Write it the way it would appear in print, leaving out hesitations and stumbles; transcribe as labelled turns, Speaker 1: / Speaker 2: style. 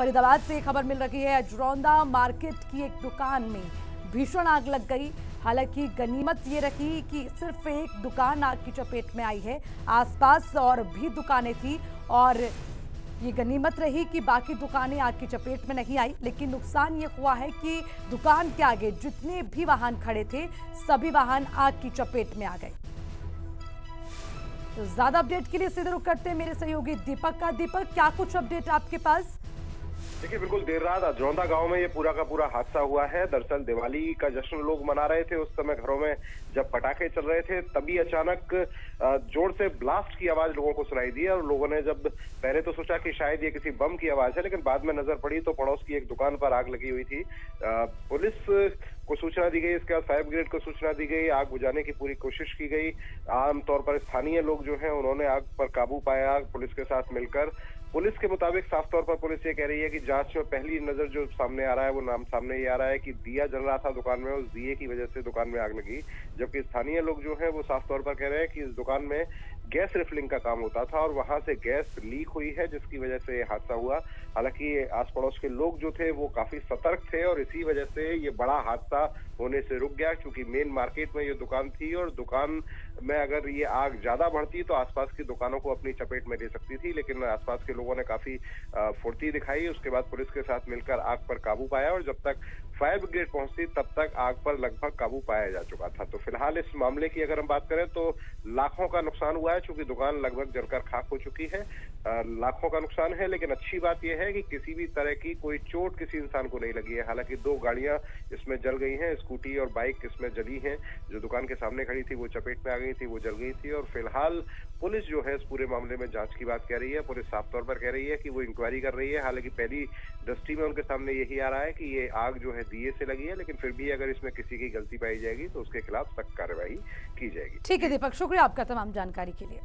Speaker 1: फरीदाबाद से खबर मिल रही है, अजरौंदा मार्केट की एक दुकान में भीषण आग लग गई। हालांकि गनीमत ये रही कि सिर्फ एक दुकान आग की चपेट में आई है, आसपास और भी दुकानें थी और ये गनीमत रही कि बाकी दुकानें आग की चपेट में नहीं आई। लेकिन नुकसान ये हुआ है कि दुकान के आगे जितने भी वाहन खड़े थे सभी वाहन आग की चपेट में आ गए। तो ज्यादा अपडेट के लिए सीधे रुख करते हैं मेरे सहयोगी दीपक का। दीपक, क्या कुछ अपडेट आपके पास?
Speaker 2: देखिए, बिल्कुल देर रात अजरौंदा गांव में ये पूरा का पूरा हादसा हुआ है। दरअसल दिवाली का जश्न लोग मना रहे थे, उस समय घरों में जब पटाखे चल रहे थे तभी अचानक जोर से ब्लास्ट की आवाज लोगों को सुनाई दी और लोगों ने जब पहले तो सोचा कि शायद ये किसी बम की आवाज है, लेकिन बाद में नजर पड़ी तो पड़ोस की एक दुकान पर आग लगी हुई थी। पुलिस को सूचना दी गई, इसके बाद फायर ब्रिगेड को सूचना दी गई, आग बुझाने की पूरी कोशिश की गई। आमतौर पर स्थानीय लोग जो हैं उन्होंने आग पर काबू पाया पुलिस के साथ मिलकर। पुलिस के मुताबिक साफ तौर पर पुलिस ये कह रही है कि जांच में पहली नजर जो सामने आ रहा है वो नाम सामने ये आ रहा है कि दिया जल रहा था दुकान में, उस दिए की वजह से दुकान में आग लगी। जबकि स्थानीय लोग जो हैं वो साफ तौर पर कह रहे हैं कि इस दुकान में गैस रिफिलिंग का काम होता था और वहां से गैस लीक हुई है जिसकी वजह से ये हादसा हुआ। हालांकि आस पड़ोस के लोग जो थे वो काफी सतर्क थे और इसी वजह से ये बड़ा हादसा होने से रुक गया, क्योंकि मेन मार्केट में ये दुकान थी और दुकान में अगर ये आग ज्यादा बढ़ती तो आसपास की दुकानों को अपनी चपेट में ले सकती थी। लेकिन आसपास के लोगों ने काफी फुर्ती दिखाई, उसके बाद पुलिस के साथ मिलकर आग पर काबू पाया और जब तक फायर ब्रिगेड पहुंचती तब तक आग पर लगभग काबू पाया जा चुका था। तो फिलहाल इस मामले की अगर हम बात करें तो लाखों का नुकसान हुआ है, चूंकि दुकान लगभग जलकर खाक हो चुकी है। लाखों का नुकसान है, लेकिन अच्छी बात यह है कि किसी भी तरह की कोई चोट किसी इंसान को नहीं लगी है। हालांकि 2 गाड़ियां इसमें जल गई हैं, स्कूटी और बाइक इसमें जली हैं। जो दुकान के सामने खड़ी थी वो चपेट में आ गई थी, वो जल गई थी। और फिलहाल पुलिस जो है इस पूरे मामले में जांच की बात कह रही है। पुलिस साफ तौर पर कह रही है कि वो इंक्वायरी कर रही है। हालांकि पहली दृष्टि में उनके सामने यही आ रहा है कि ये आग जो है दिए से लगी है, लेकिन फिर भी अगर इसमें किसी की गलती पाई जाएगी तो उसके खिलाफ सख्त कार्रवाई की जाएगी।
Speaker 1: ठीक है दीपक, शुक्रिया आपका तमाम जानकारी के लिए।